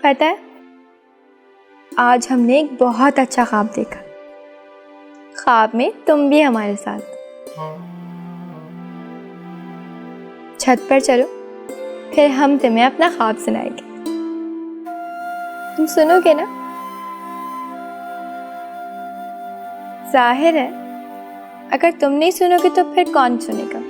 पता है, आज हमने एक बहुत अच्छा ख्वाब देखा। ख्वाब में तुम भी हमारे साथ। छत पर चलो, फिर हम तुम्हें अपना ख्वाब सुनाएंगे। तुम सुनोगे ना? जाहिर है, अगर तुम नहीं सुनोगे तो फिर कौन सुनेगा?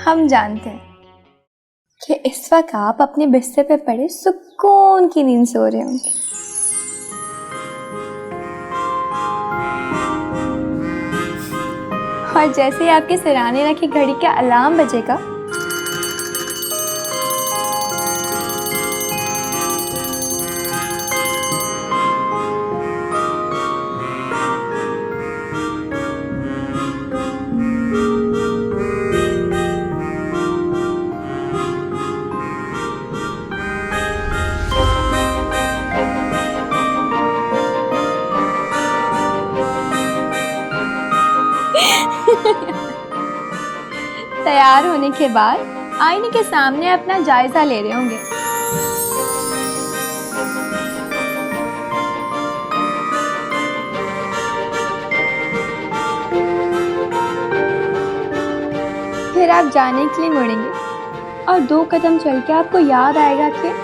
हम जानते हैं कि इस वक्त आप अपने बिस्तर पे पड़े सुकून की नींद सो रहे होंगे। और जैसे ही आपके सिरहाने रखी घड़ी का अलार्म बजेगा, तैयार होने के बाद आईने के सामने अपना जायजा ले रहे होंगे। फिर आप जाने के लिए मुड़ेंगे और 2 कदम चल के आपको याद आएगा कि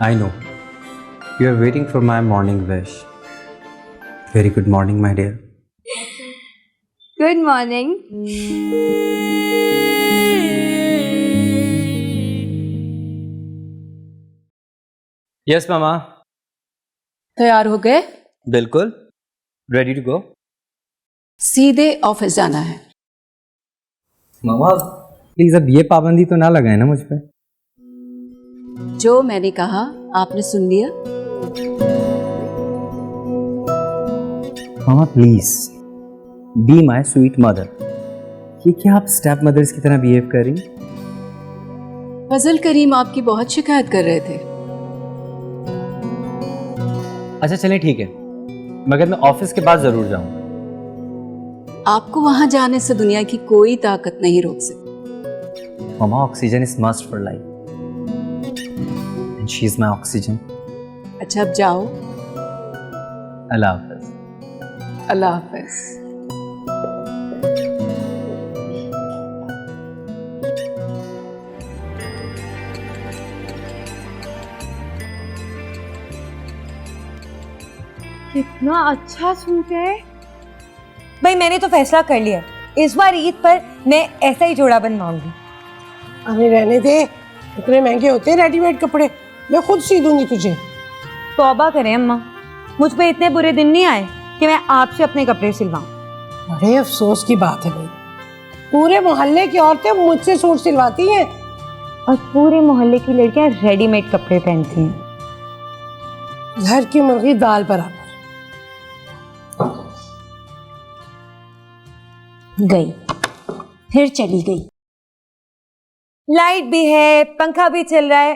I know. You are waiting for my morning wish. Very good morning, my dear. Good morning. Yes, Mama. तैयार हो गए? बिल्कुल. Ready to go? सीधे ऑफिस जाना है। मामा, प्लीज अब ये पाबंदी तो ना लगाए ना मुझ पे। जो मैंने कहा आपने सुन लिया? Mama please be my sweet mother. ये क्या आप स्टेप मदर्स की तरह बिहेव कर रही? फजल करीम आपकी बहुत शिकायत कर रहे थे। अच्छा चले ठीक है, मगर मैं ऑफिस के बाद जरूर जाऊंगा। आपको वहां जाने से दुनिया की कोई ताकत नहीं रोक सकती। Mama oxygen is must for life and she is my oxygen. अच्छा अब जाओ। अल्लाह हाफिज। अल्लाह हाफिज। कितना अच्छा सूट है। भाई मैंने तो फैसला कर लिया, इस बार ईद पर मैं ऐसा ही जोड़ा बनवाऊंगी। अरे रहने दे, इतने महंगे होते हैं रेडीमेड कपड़े, मैं खुद सी दूंगी तुझे। तौबा करें अम्मा, मुझ पे इतने बुरे दिन नहीं आए कि मैं आपसे अपने कपड़े सिलवाऊं। बड़े अफसोस की बात है भाई, पूरे मोहल्ले की औरतें मुझसे सूट सिलवाती हैं और पूरे मोहल्ले की लड़कियां रेडीमेड कपड़े पहनती हैं। घर की मुर्गी दाल बराबर। गई, फिर चली गई। लाइट भी है, पंखा भी चल रहा है,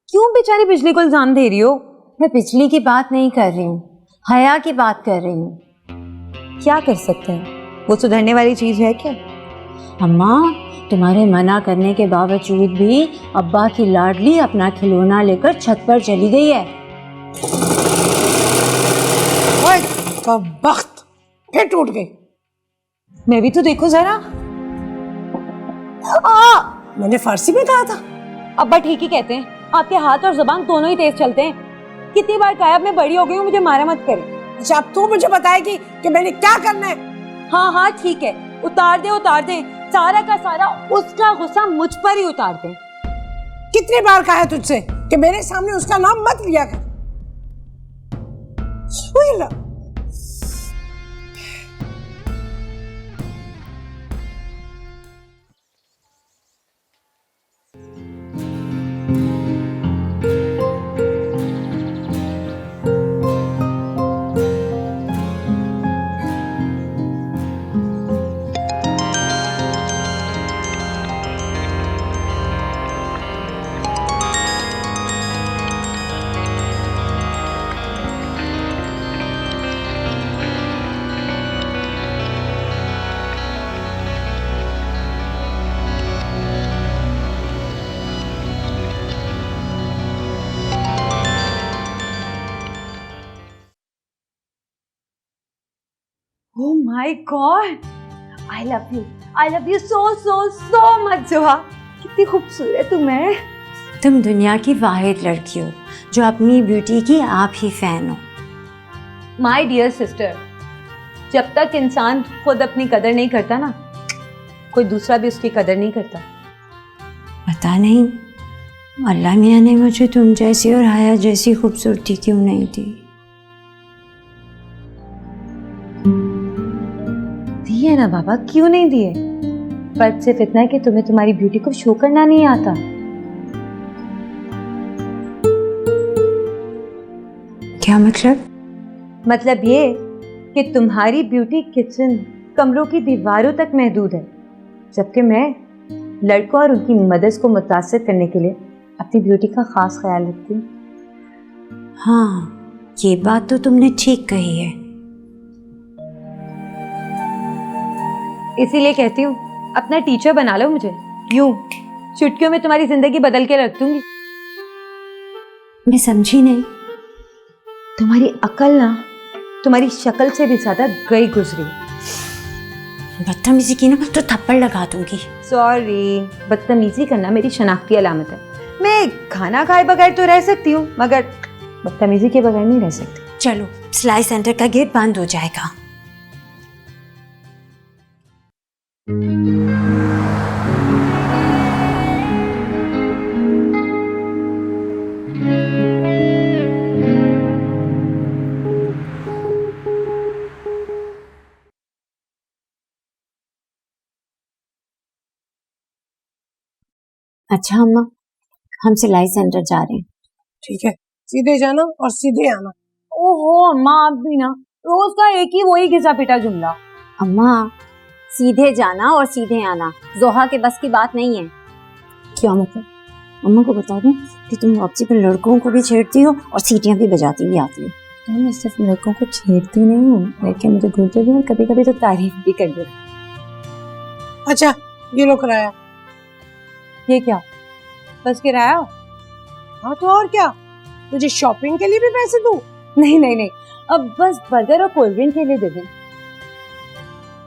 क्यों बेचारी बिजली को इल्जाम दे रही हो? मैं बिजली की बात नहीं कर रही हूँ, हया की बात कर रही हूँ। क्या कर सकते हैं, वो सुधरने वाली चीज है क्या? अम्मा तुम्हारे मना करने के बावजूद भी अब्बा की लाडली अपना खिलौना लेकर छत पर चली गई है। ओए, का वक्त फिर टूट गई। मैं भी तो देखो जरा। मैंने फारसी में कहा था। अब्बा ठीक ही कहते हैं, आपके हाथ और जुबान दोनों ही तेज चलते हैं। कितनी बार कहा अब मैं बड़ी हो गई हूँ, मुझे मारा मत करे। अच्छा अब तू मुझे बताएगी कि मैंने क्या करना है? हाँ हाँ ठीक है, उतार दे, सारा का सारा उसका गुस्सा मुझ पर ही उतार दे। कितनी बार कहा है तुझसे कि मेरे सामने उसका नाम मत लिया कर। ओए ला। My god, I love you so so so much Zoha. कितनी खूबसूरत तुम है। तुम दुनिया की वाहिद लड़की हो जो अपनी ब्यूटी की आप ही फैन हो। माय डियर सिस्टर, जब तक इंसान खुद अपनी कदर नहीं करता ना, कोई दूसरा भी उसकी कदर नहीं करता। पता नहीं अल्लाह मियाँ ने मुझे तुम जैसी और हाया जैसी खूबसूरती क्यों नहीं दी। दिए ना बाबा, क्यों नहीं दिए? फर्क सिर्फ इतना है कि तुम्हें तुम्हारी ब्यूटी को शो करना नहीं आता। क्या मतलब? मतलब ये कि तुम्हारी ब्यूटी किचन कमरों की दीवारों तक महदूद है, जबकि मैं लड़कों और उनकी मदद को मुतासिर करने के लिए अपनी ब्यूटी का खास ख्याल रखती हूँ। हाँ, ये बात तो तुमने ठीक कही है। इसीलिए कहती हूँ अपना टीचर बना लो मुझे, यूं चुटकियों में तुम्हारी जिंदगी बदल के रख दूंगी। मैं समझी नहीं। तुम्हारी अकल ना तुम्हारी शक्ल से भी ज्यादा गई गुजरी। बदतमीजी की ना तो थप्पड़ लगा दूंगी। सॉरी, बदतमीजी करना मेरी शनाख्ती अलामत है। मैं खाना खाए बगैर तो रह सकती हूँ, मगर बदतमीजी के बगैर नहीं रह सकती। चलो, सिलाई सेंटर का गेट बंद हो जाएगा। अच्छा अम्मा, हम सिलाई सेंटर जा रहे हैं। ठीक है, सीधे जाना और सीधे आना। ओहो अम्मा, आप भी ना रोज का एक ही वही घिसा पिटा जुमला। अम्मा, सीधे जाना और सीधे आना जोहा के बस की बात नहीं है। क्या मतलब? अम्मा को बता दूं कि तुम वापसी पर लड़कों को भी छेड़ती हो और सीटियां भी बजाती भी आती हो। तो मैं सिर्फ लड़कों को छेड़ती नहीं हूँ, बल्कि मुझे घूरते भी और कभी कभी तो तारीफ भी कर देती। अच्छा, ये लो किराया। ये क्या, बस किराया? हाँ तो और क्या, तुझे शॉपिंग के लिए भी पैसे दूं? नहीं नहीं नहीं, अब बस बर्गर और कोल्ड ड्रिंक के लिए दे दें।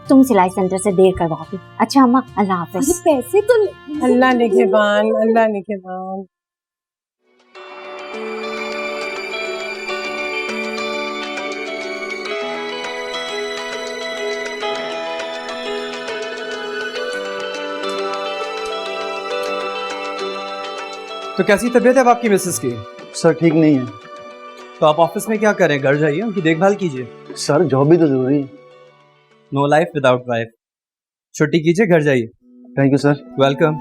तुम सिलाई सेंटर से देर करवाओगे। अच्छा अम्मा, अल्लाह हाफिज। पैसे तो अल्लाह निगहबान, अल्लाह निगहबान। तो कैसी तबीयत है अब आपकी मिसेस की? सर ठीक नहीं है। तो आप ऑफिस में क्या करें? घर जाइए, उनकी देखभाल कीजिए। सर जॉब भी तो जरूरी है। No life without wife. छुट्टी कीजिए, घर जाइए। Thank you sir. Welcome.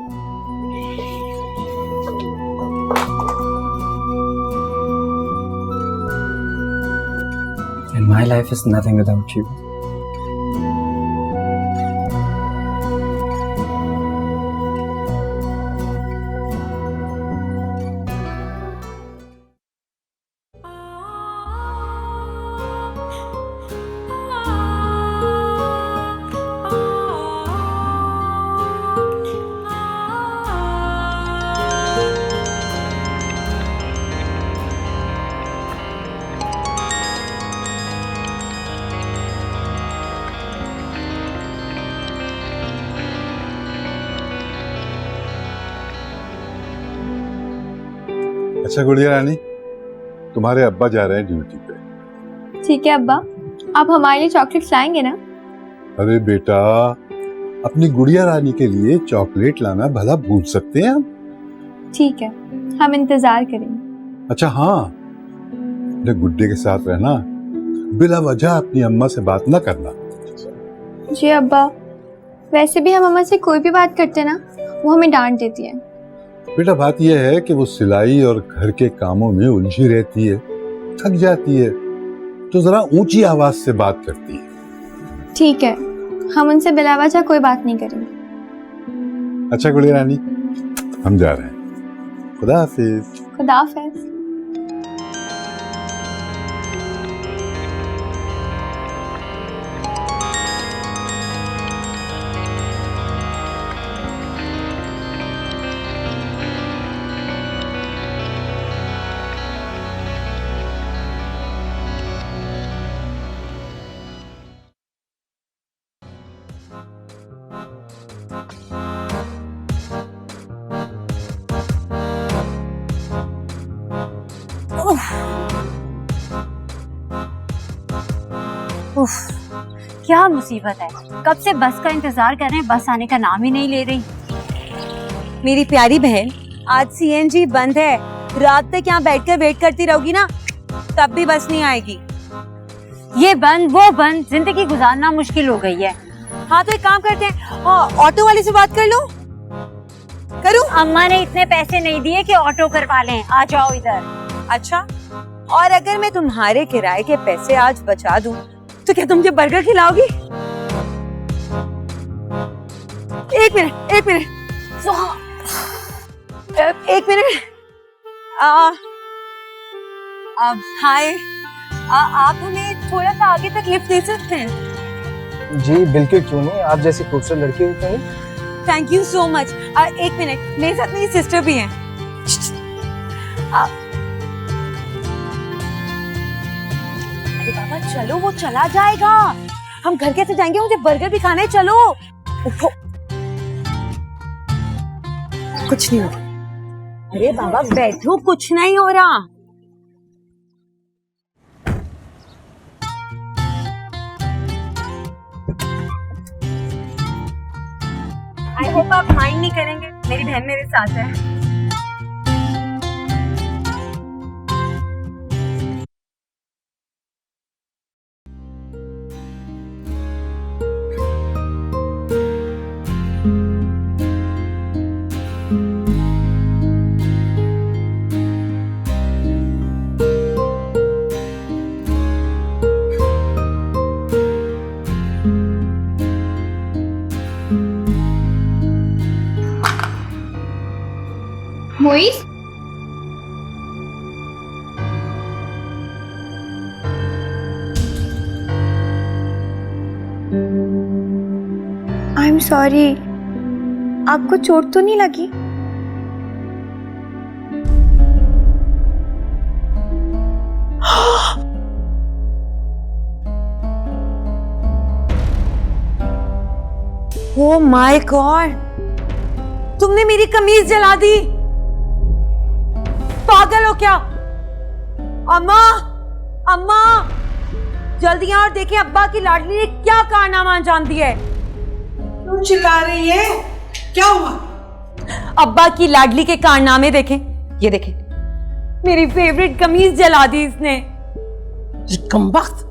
And my life is nothing without you. अच्छा गुड़िया रानी, तुम्हारे अब्बा जा रहे हैं ड्यूटी पे। ठीक है अब्बा, आप हमारे लिए चॉकलेट्स लाएंगे ना? अरे बेटा, अपनी गुड़िया रानी के लिए चॉकलेट लाना भला भूल सकते हैं हम? ठीक है, हम इंतजार करेंगे। अच्छा हाँ, अपने गुड्डे के साथ रहना, बिला वजह अपनी अम्मा से बात ना करना। जी अब्बा, वैसे भी हम अम्मा से कोई भी बात करते ना, वो हमें डांट देती है। बेटा बात यह है कि वो सिलाई और घर के कामों में उलझी रहती है, थक जाती है, तो जरा ऊंची आवाज से बात करती है। ठीक है, हम उनसे बिला वजह कोई बात नहीं करेंगे। अच्छा गुड़िया रानी, हम जा रहे हैं। खुदा हाफिज। खुदा हाफिज। उफ, क्या मुसीबत है। कब से बस का इंतजार कर रहे हैं, बस आने का नाम ही नहीं ले रही। मेरी प्यारी बहन, आज सीएनजी बंद है। रात तक यहाँ बैठकर वेट करती रहोगी ना, तब भी बस नहीं आएगी। ये बंद वो बंद, जिंदगी गुजारना मुश्किल हो गई है। हाँ तो एक काम करते हैं, ऑटो वाले से बात कर लो। करूं? अम्मा ने इतने पैसे नहीं दिए कि ऑटो करवा लें। आ जाओ इधर। अच्छा, और अगर मैं तुम्हारे किराए के पैसे आज बचा दूं तो क्या तुम मुझे बर्गर खिलाओगी? एक मिनट एक मिनट एक मिनट। हाय, आप हमें थोड़ा सा आगे तक लिफ्ट दे सकते हैं? जी बिल्कुल, क्यों नहीं। आप जैसी खूबसूरत लड़की होती है। Thank you so much. एक मिनट, मेरे साथ मेरी सिस्टर भी हैं। अरे बाबा चलो, वो चला जाएगा। हम घर कैसे जाएंगे? मुझे बर्गर भी खाना है। चलो उठो। कुछ नहीं होगा। अरे बाबा बैठो, कुछ नहीं हो रहा। आई होप आप माइंड नहीं करेंगे, मेरी बहन मेरे साथ है। मोइस, आई एम सॉरी। आपको चोट तो नहीं लगी? ओह माय गॉड, तुमने मेरी कमीज जला दी। पागल हो क्या? अम्मा, अम्मा जल्दी यहाँ और देखें, अब्बा की लाडली ने क्या कारनामा अंजाम दिया है। क्यों चिल्ला रही है? क्या हुआ? अब्बा की लाडली के कारनामे देखें। ये देखें, मेरी फेवरेट कमीज जला दी इसने। कमबख्त,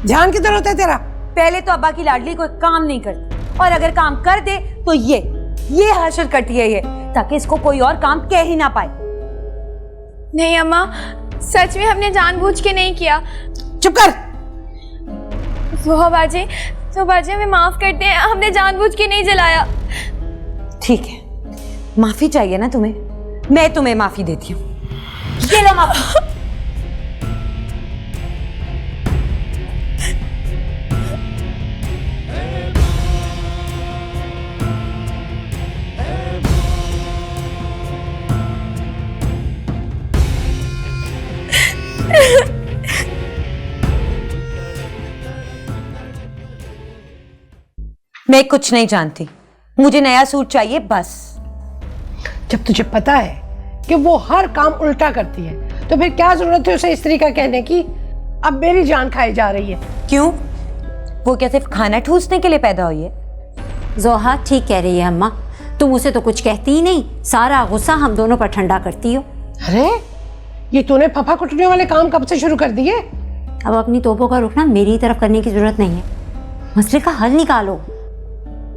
ध्यान किधर होता है तेरा? पहले तो अब्बा की लाडली कोई काम नहीं करती, और अगर काम कर दे तो ये हशर करती है ये, ताकि इसको कोई और काम कह ही ना पाए। नहीं अम्मा, सच में हमने जानबूझ के नहीं किया। चुप कर। जोहा बाजी, हमें माफ करते हैं, हमने जानबूझ के नहीं जलाया। ठीक है, माफी चाहिए ना तुम्हें? मैं तुम्हें माफी देती हूँ। ये लो माफी। मैं कुछ नहीं जानती, मुझे नया सूट चाहिए बस। जब तुझे पता है कि वो हर काम उल्टा करती है, तो फिर क्या जरूरत है उसे स्त्री का कहने की? अब मेरी जान खाई जा रही है। क्यों? वो क्या सिर्फ खाना ठूसने के लिए पैदा हुई है? जोहा ठीक कह रही है अम्मा, तुम उसे तो कुछ कहती ही नहीं, सारा गुस्सा हम दोनों पर ठंडा करती हो। अरे ये तूने फफा कुटने वाले काम कब से शुरू कर दिए? अब अपनी तोपों का रुख ना मेरी तरफ करने की जरूरत नहीं है, मसले का हल निकालो।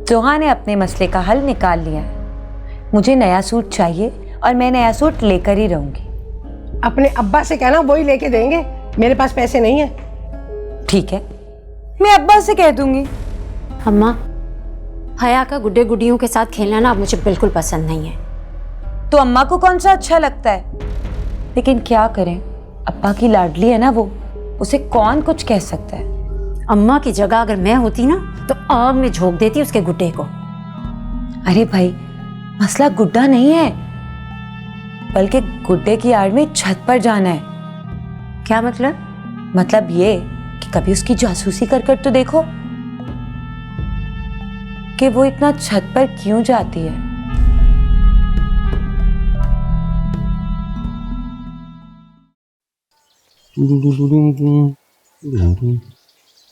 जोहा ने अपने मसले का हल निकाल लिया है। मुझे नया सूट चाहिए और मैं नया सूट लेकर ही रहूंगी। अपने अब्बा से कहना, वो ही लेके देंगे, मेरे पास पैसे नहीं है। ठीक है, मैं अब्बा से कह दूंगी। अम्मा, हया का गुड्डे गुड्डियों के साथ खेलना ना अब मुझे बिल्कुल पसंद नहीं है। तो अम्मा को कौन सा अच्छा लगता है? लेकिन क्या करें, अब्बा की लाडली है ना वो, उसे कौन कुछ कह सकता है। अम्मा की जगह अगर मैं होती ना तो आग में झोंक देती उसके गुड्डे को। अरे भाई, मसला गुड्डा नहीं है, बल्कि गुड्डे की आड़ में छत पर जाना है। क्या मतलब? मतलब ये कि कभी उसकी जासूसी कर कर तो देखो कि वो इतना छत पर क्यों जाती है।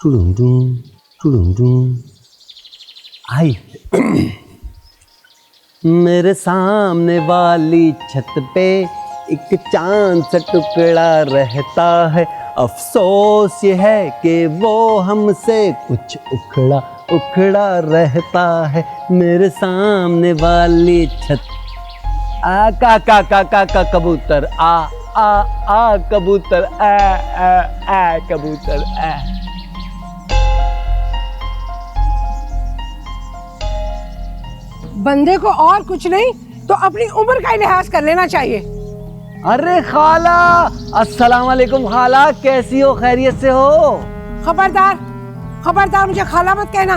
आई मेरे सामने वाली छत पे एक चांद सा टुकड़ा रहता है, अफसोस ये है कि वो हमसे कुछ उखड़ा उखड़ा रहता है। मेरे सामने वाली छत का कबूतर आ कबूतर आ कबूतर आ। बंदे को और कुछ नहीं तो अपनी उम्र का ही लिहाज कर लेना चाहिए। अरे खाला, अस्सलाम वालेकुम खाला, कैसी हो, खैरियत से हो? खबरदार खबरदार, मुझे खाला मत कहना।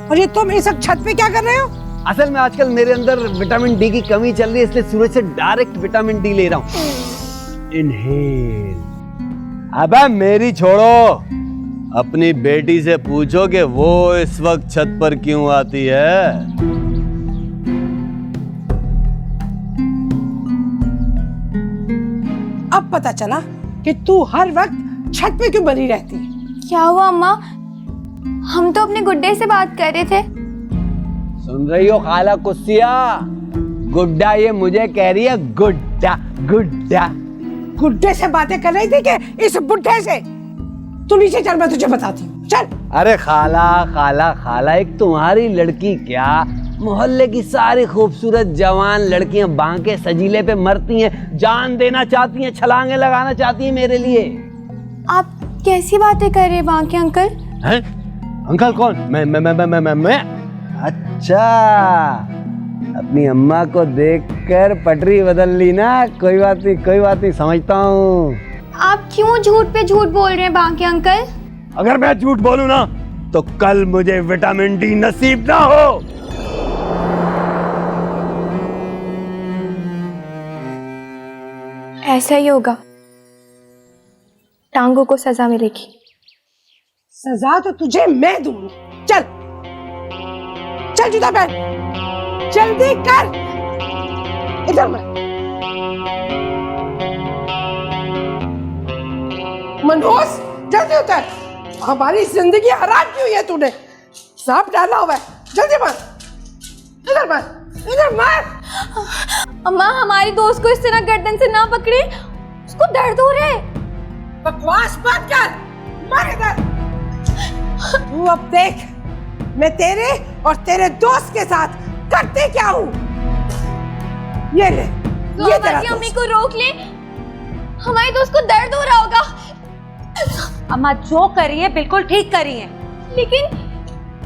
और ये तुम इस वक्त छत पे क्या कर रहे हो? असल में आजकल मेरे अंदर विटामिन डी की कमी चल रही है, इसलिए सूरज से डायरेक्ट विटामिन डी ले रहा हूँ। इनहेल। अबे मेरी छोड़ो, अपनी बेटी से पूछो कि वो इस वक्त छत पर क्यों आती है। अब पता चला कि तू हर वक्त छत पे क्यों बनी रहती है। क्या हुआ अम्मा? हम तो अपने गुड्डे से बात कर रहे थे। सुन रही हो खाला कुस्सिया? गुड्डा ये मुझे कह रही है गुड्डा गुड्डा। गुड्डे से बातें कर रही थी कि इस बुढ़े से? तू नीचे चल, मैं तुझे बताती हूँ, चल। अरे खाला खाला खाला, एक तुम्हारी लड़की क्या, मोहल्ले की सारी खूबसूरत जवान लड़कियां बांके सजीले पे मरती हैं, जान देना चाहती हैं, छलांगे लगाना चाहती हैं मेरे लिए। आप कैसी बातें कर रहे बांके अंकल? हैं? अंकल कौन? मैं? अच्छा, अपनी अम्मा को देखकर पटरी बदल ली ना। कोई बात नहीं, समझता हूँ। आप क्यों झूठ पे झूठ बोल रहे हैं बांके अंकल? अगर मैं झूठ बोलूं ना तो कल मुझे विटामिन डी नसीब ना हो। ऐसा ही होगा, टांगों को सजा मिलेगी। सजा तो तुझे मैं दूंगी। चल चल, जूता पहन, जल्दी कर। इधर मैं मनोज, जल्दी उतर। हमारी जिंदगी हराम की हुई है तूने, सांप डाला हुआ है। जल्दी मार, इधर मार, इधर मार। अम्मा, हमारी दोस्त को इस तरह गर्दन से ना पकड़े, उसको दर्द हो रहा है। बकवास मत कर, मार इधर। तू अब देख मैं तेरे और तेरे दोस्त के साथ करते क्या हूँ। ये ले, ये तेरा दोस्त। अम्मी को रोक ले, हमारी दोस्त को दर्द हो रहा होगा। अम्मा जो कर रही है बिल्कुल ठीक कर रही है। लेकिन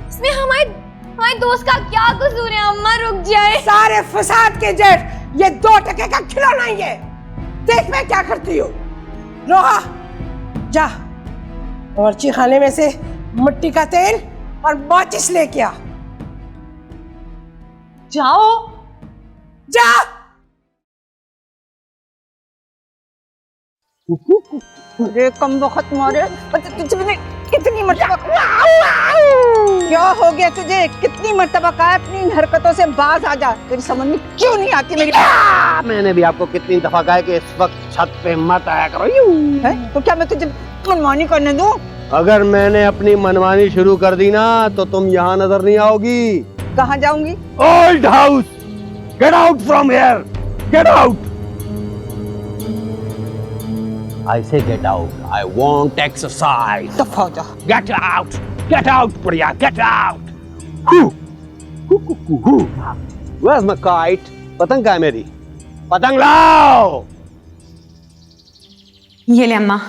इसमें हमारे दोस्त का क्या कसूर है? अम्मा रुक जाए। सारे फसाद के जड़ ये 2 टके का खिलौना ही है। देख मैं क्या करती हूँ। रोहा, जा बावर्ची खाने में से मिट्टी का तेल और माचिस लेके आ। जाओ, जा। अरे कम वक्त मारे, तुझे कितनी मर्तबा क्या हो गया तुझे? कितनी मर्तबा कहा अपनी हरकतों से बाज आ जा, तेरी समझ में क्यों नहीं आती मेरी? मैंने भी आपको कितनी दफा कहा कि इस वक्त छत पे मत आया करो। है तो क्या मैं तुझे मनमानी करने दूं? अगर मैंने अपनी मनमानी शुरू कर दी ना तो तुम यहाँ नजर नहीं आओगी। कहाँ जाऊंगी? Old house, get out from here, get out. I say get out. I want exercise. दफा जा। Get out, Priya, get out. Where's my kite? पतंग कहाँ है मेरी? पतंग लाओ। ये ले अम्मा।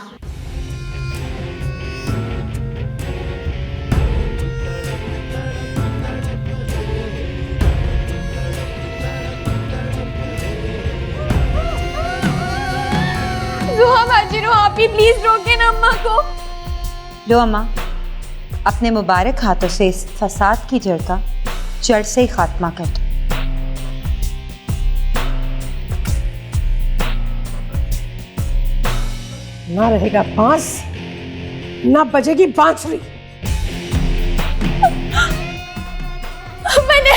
आप ही प्लीज रोके ना अम्मा को। लो अम्मा, अपने मुबारक हाथों से इस फसाद की जड़ का जड़ से ही खात्मा कर दो। ना रहेगा बांस, ना बजेगी बांसुरी। मैंने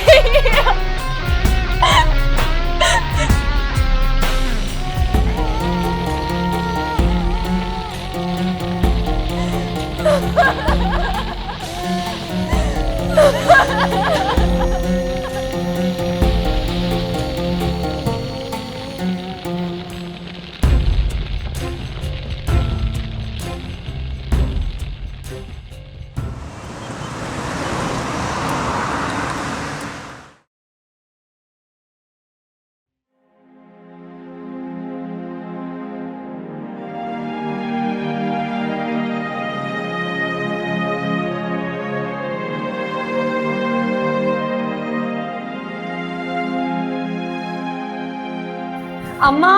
अम्मा,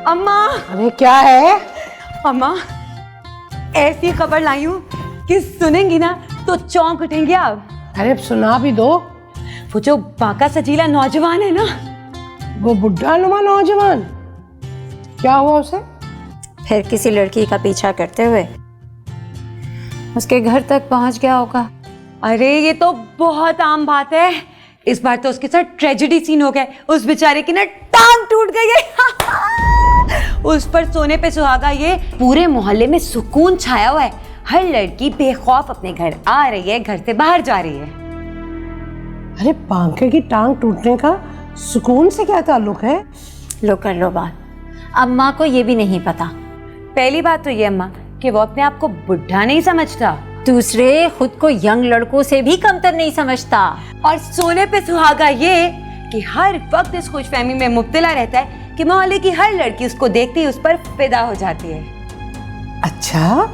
अम्मा, अरे क्या है? अम्मा, ऐसी खबर लाई हूँ कि सुनेंगी ना तो चौंक उठेंगे आप। अरे सुना भी दो। वो जो बाका सजीला नौजवान है ना, वो बुढ़ा नुमा नौजवान, क्या हुआ उसे? फिर किसी लड़की का पीछा करते हुए उसके घर तक पहुंच गया होगा। अरे ये तो बहुत आम बात है। इस बार तो उसके साथ ट्रेजेडी सीन हो गया। उस बेचारे की ना टांग टूट गई है। उस पर सोने पे सुहागा, ये पूरे मोहल्ले में सुकून छाया हुआ है। हर लड़की बेखौफ अपने घर आ रही है, घर से बाहर जा रही है। अरे बांके की टांग टूटने का सुकून से क्या ताल्लुक है? लो कर लो बात। अम्मा को ये भी नहीं पता। पहली बात तो ये अम्मा कि वो अपने आप को बुढ़ा नहीं समझता, दूसरे खुद को यंग लड़कों से भी कमतर नहीं समझता। और सोने पे सुहागा ये कि हर वक्त इस खुशफहमी में मुब्तला रहता है कि मोहल्ले की हर लड़की उसको देखती ही उस पर फिदा हो जाती है। अच्छा,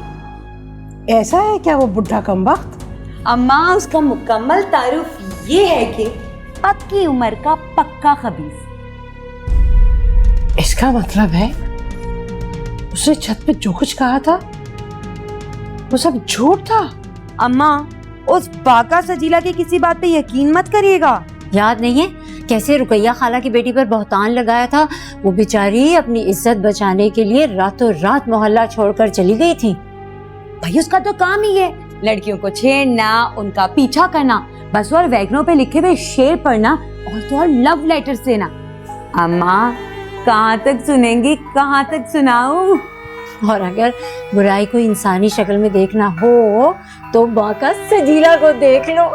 ऐसा है क्या वो बुढ़ा कमबख्त? अम्मा, उसका मुकम्मल तारुफ ये है कि पक्की उम्र का पक्का खबीस। इसका मतलब है उसने छत पे जो कुछ कहा था वो सब झूठ था। अम्मा, उस बाका सजीला की किसी बात पे यकीन मत करिएगा। याद नहीं है कैसे रुकैया खाला की बेटी पर बहतान लगाया था? वो बेचारी अपनी इज्जत बचाने के लिए रातों रात मोहल्ला छोड़कर चली गई थी। भाई उसका तो काम ही है लड़कियों को छेड़ना, उनका पीछा करना, बस और वैगनों पे लिखे हुए शेर पढ़ना और तो और लव लेटर्स देना। अम्मा, कहाँ तक सुनेंगी, कहाँ तक सुनाऊं? और अगर बुराई को इंसानी शक्ल में देखना हो तो बाका सजीला को देख लो।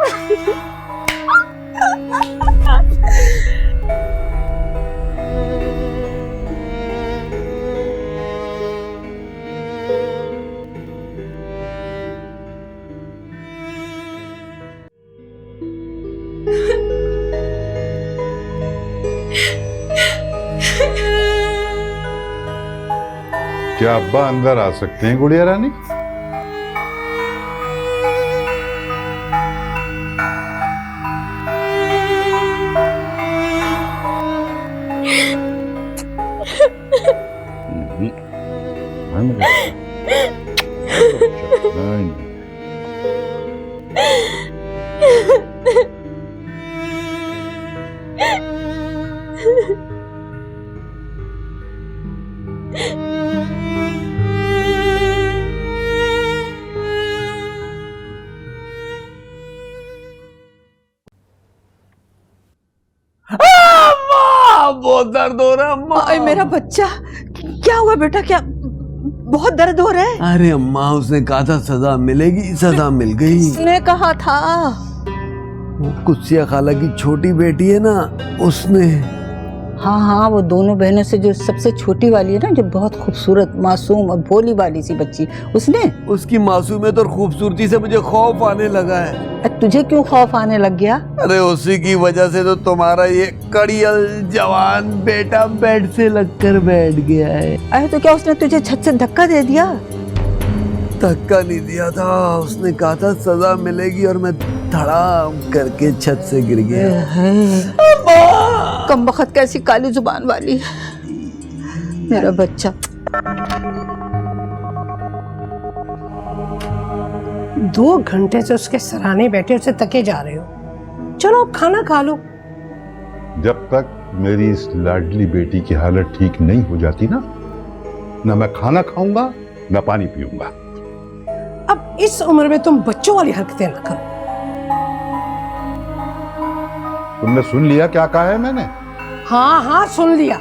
क्या अब्बा अंदर आ सकते हैं गुड़िया रानी? बहुत दर्द हो रहा है अम्मा। अरे मेरा बच्चा, क्या हुआ बेटा? क्या बहुत दर्द हो रहा है? अरे अम्मा, उसने कहा था सजा मिलेगी, सजा मिल गई। उसने कहा था? वो कुत्सिया खाला की छोटी बेटी है ना, उसने। हाँ हाँ, वो दोनों बहनों से जो सबसे छोटी वाली है ना, जो बहुत खूबसूरत मासूम और भोली वाली सी बच्ची, उसने? उसकी मासूमियत और खूबसूरती से मुझे खौफ आने लगा है। तुझे क्यों खौफ आने लग गया? अरे उसी की वजह से तो तुम्हारा ये कड़ियल जवान बेटा बेड से लगकर बैठ गया है। अरे तो क्या उसने तुझे छत से धक्का दे दिया? धक्का नहीं दिया था, उसने कहा था सजा मिलेगी और मैं धड़ाम करके छत से गिर गया। कमबख्त कैसी काली जुबान वाली मेरा बच्चा। 2 घंटे से उसके सराहने बैठे उसे तके जा रहे हो। चलो अब खाना खा लो। जब तक मेरी इस लाडली बेटी की हालत ठीक नहीं हो जाती ना मैं खाना खाऊंगा ना पानी पीऊंगा। अब इस उम्र में तुम बच्चों वाली हरकतें ना करो। तुमने सुन लिया क्या कहा है मैंने? हाँ हाँ सुन लिया,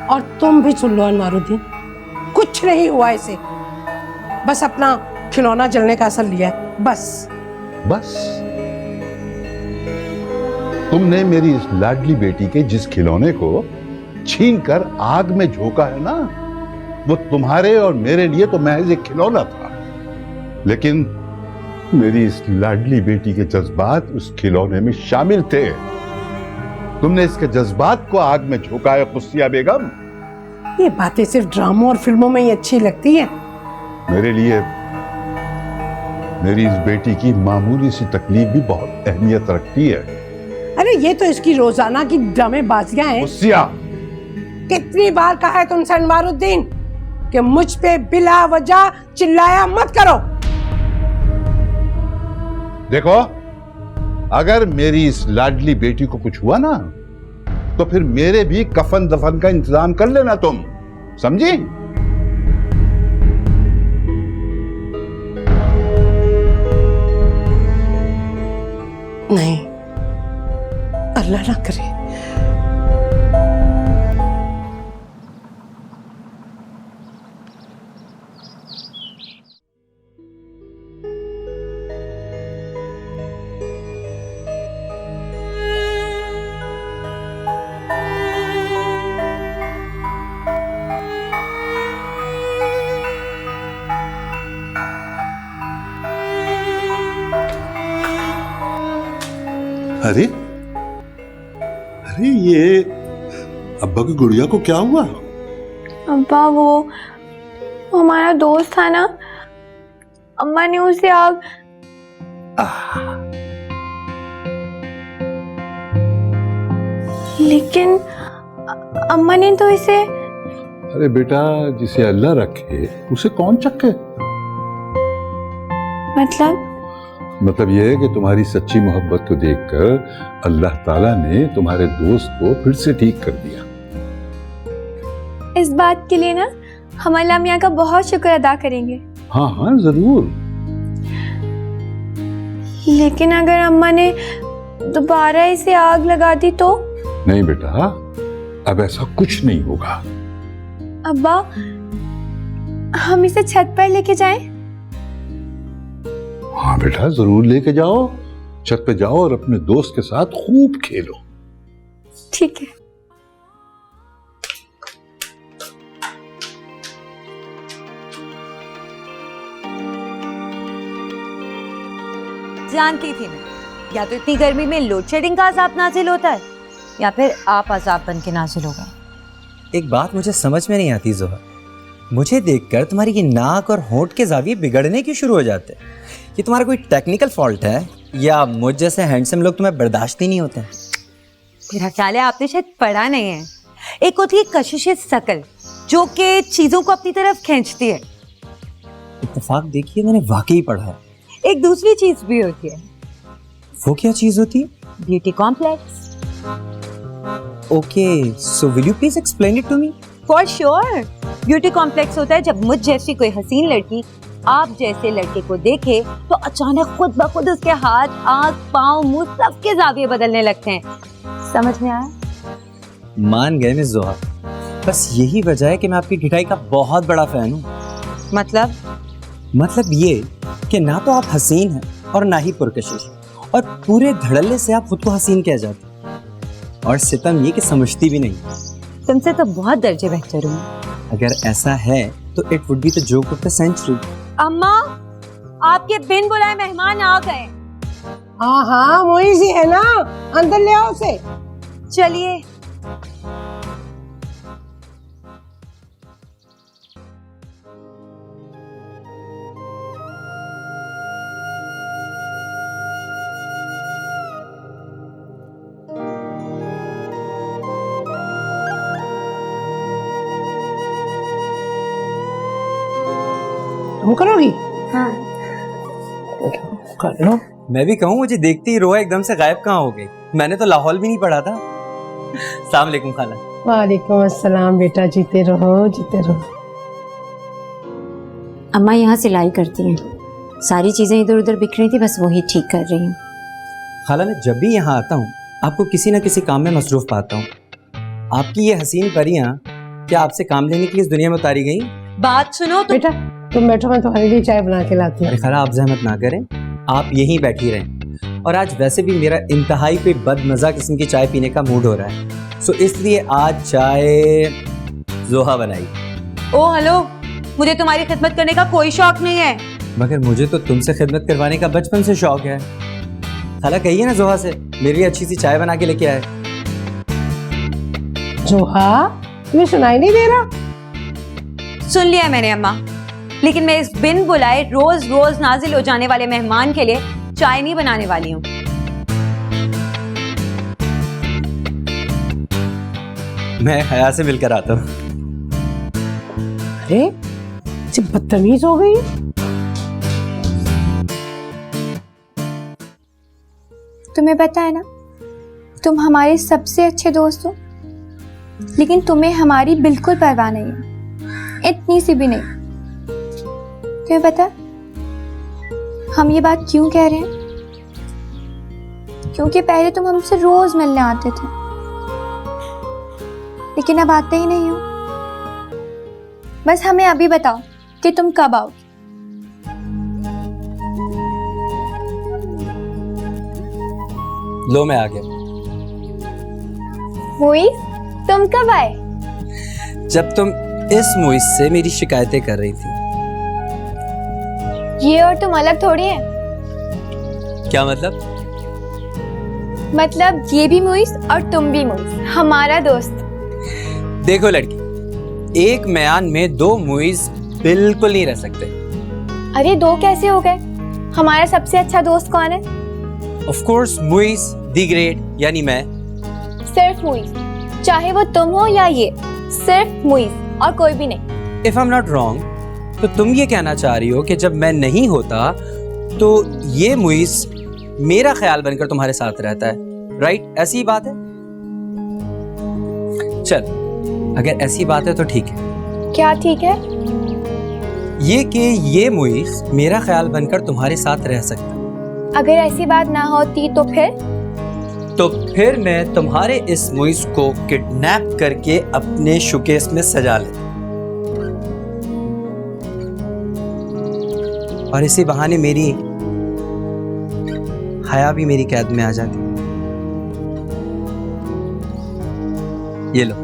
और तुम भी सुन लो अनवारुद्दीन, कुछ नहीं हुआ इसे, बस अपना खिलौना जलने का असर लिया है, बस। बस तुमने मेरी इस लाडली बेटी के जिस खिलौने को छीनकर आग में झोंका है ना, वो तुम्हारे और मेरे लिए तो महज एक खिलौना था, लेकिन मेरी इस लाडली बेटी के जज्बात उस खिलौने में शामिल थे। तुमने इसके जज्बात को आग में झोंका है कुस्सिया बेगम। ये बातें सिर्फ ड्रामों और फिल्मों में ही अच्छी लगती हैं। मेरे लिए मेरी इस बेटी की मामूली सी तकलीफ भी बहुत अहमियत रखती है। अरे ये तो इसकी रोजाना की ड्रामेबाजियां हैं। कुस्सिया, कितनी बार कहा है तुमसे अनवारुद्दीन कि मुझ पे बिला वजह चिल्लाया मत करो। देखो, अगर मेरी इस लाडली बेटी को कुछ हुआ ना तो फिर मेरे भी कफन दफन का इंतजाम कर लेना तुम, समझी? नहीं, अल्लाह ना करे। अरे अरे, ये अब्बा की गुड़िया को क्या हुआ? अब्बा वो हमारा दोस्त था ना, अम्मा ने उसे आग। लेकिन अम्मा ने तो इसे। अरे बेटा, जिसे अल्लाह रखे उसे कौन चखे? मतलब यह है कि तुम्हारी सच्ची मोहब्बत को देखकर अल्लाह ताला ने तुम्हारे दोस्त को फिर से ठीक कर दिया। इस बात के लिए ना हम अल्लाह मियां का बहुत शुक्र अदा करेंगे। हाँ हाँ जरूर। लेकिन अगर अम्मा ने दोबारा इसे आग लगा दी तो? नहीं बेटा, अब ऐसा कुछ नहीं होगा। अब्बा, हम इसे छत पर लेके जाएं? हाँ बेटा, जरूर लेके जाओ। छत पे जाओ और अपने दोस्त के साथ खूब खेलो। ठीक है। जानती थी मैं, या तो इतनी गर्मी में लोड शेडिंग का अजाब नाजिल होता है या फिर आप अजाब बन के नाजिल होगा। एक बात मुझे समझ में नहीं आती जोहा, मुझे देखकर तुम्हारी ये नाक और होंठ के जाविये बिगड़ने क्यों शुरू हो जाते हैं? ये तुम्हारा कोई टेक्निकल फॉल्ट है या मुझ जैसे हैंडसम लोग तुम्हें बर्दाश्त ही नहीं होते हैं? मेरा ख्याल है आपने शायद पढ़ा नहीं है। एक होती है कशिश शकल जो कि चीजों को अपनी तरफ खींचती है। इत्तेफाक देखिए, मैंने वाकई पढ़ा है। एक दूसरी चीज भी होती है। वो क्या चीज होती है? Beauty complex. Okay, so will you please explain it to me? For sure. Beauty complex होता है जब मुझ जैसी कोई हसीन लड़की आप जैसे लड़के को देखे तो अचानक खुद ब खुद उसके हाथ, आंख, पाँव, मुंह सबके जाविये बदलने लगते हैं। समझ में आया? मान गए मिस जोहा, बस यही वजह है कि मैं आपकी ढिठाई का बहुत बड़ा फैन हूँ। मतलब ये कि ना तो आप हसीन हैं और ना ही पुरकशिश, और पूरे धड़ल्ले से आप खुद को हसीन कह जाते हैं। और सितम ये कि समझती भी नहीं। तुमसे तो बहुत दर्जे बेहतर हूँ। अगर ऐसा है तो it would be the joke of the century. अम्मा, आपके बिन बुलाए मेहमान आ गए। हाँ हाँ, वही सी है ना, अंदर ले आओ उसे। चलिए। तुम करोगी? हाँ। कर लो। मैं भी कहूँ, मुझे देखते ही रोआ एकदम से गायब कहाँ हो गई। मैंने तो लाहौल भी नहीं पढ़ा था। अस्सलाम वालेकुम खाला। वालेकुम अस्सलाम बेटा, जीते रहो जीते रहो। अम्मा यहाँ सिलाई करती हैं, सारी चीजें इधर उधर बिखरी थी, बस वही ठीक कर रही हूँ। खाला, मैं जब भी यहाँ आता हूँ आपको किसी न किसी काम में मसरूफ पाता हूँ। आपकी ये हसीन परियां क्या आपसे काम लेने के लिए इस दुनिया में उतारी गई? बात सुनो तो। बेटा तुम बैठो, मैं तुम्हारे लिए चाय बना के लाती हूँ। अरे खाला, आप जहमत ना करें, आप यहीं बैठी रहें। और आज वैसे भी मेरा इंतहाई कोई बदमज़ा किस्म की चाय पीने का मूड हो रहा है, सो इसलिए आज चाय जोहा बनाई। ओ हेलो, मुझे तुम्हारी खिदमत करने का कोई शौक नहीं है। मगर मुझे तो तुमसे खिदमत करवाने का बचपन से शौक है। खाला कहिए ना जोहा से मेरे लिए अच्छी सी चाय बना के लेके आए। जोहा, तुम्हें सुनाई नहीं दे रहा? सुन लिया मैंने अम्मा, लेकिन मैं इस बिन बुलाए रोज रोज नाजिल हो जाने वाले मेहमान के लिए चाय नहीं बनाने वाली हूँ। मैं हया से मिलकर आता हूँ। अरे बदतमीज हो गई। तुम्हें पता है ना, तुम हमारे सबसे अच्छे दोस्त हो, लेकिन तुम्हें हमारी बिल्कुल परवाह नहीं है, इतनी सी भी नहीं। तुम्हें पता है हम ये बात क्यों कह रहे हैं? क्योंकि पहले तुम हमसे रोज मिलने आते थे, लेकिन अब आते ही नहीं हो। बस हमें अभी बताओ कि तुम कब आओगे। लो मैं आ गया। मोइस, तुम कब आए? जब तुम इस मुइस से मेरी शिकायतें कर रही थी। ये और तुम अलग थोड़ी हैं। क्या मतलब? मतलब ये भी मोइस और तुम भी मोइस, हमारा दोस्त। देखो लड़की, एक म्यान में दो मुइस बिल्कुल नहीं रह सकते। अरे दो कैसे हो गए? हमारा सबसे अच्छा दोस्त कौन है? ऑफ कोर्स मुइस दी ग्रेट, यानी मैं। सिर्फ मुइस, चाहे वो तुम हो या ये, सिर्फ मुइस और कोई भी नहीं। If I am not wrong, तो तुम ये कहना चाह रही हो कि जब मैं नहीं होता तो ये मुइस मेरा ख्याल बनकर तुम्हारे साथ रहता है, राइट? ऐसी बात है? चल, अगर ऐसी बात है तो ठीक है। क्या ठीक है? ये कि ये मुइस मेरा ख्याल बनकर तुम्हारे साथ रह सकता है। अगर ऐसी बात ना होती तो फिर मैं तुम्हारे इस मुइस को किडनैप करके अपने शोकेस में सजा लेता, और इसी बहाने मेरी हया भी मेरी कैद में आ जाती। ये लो।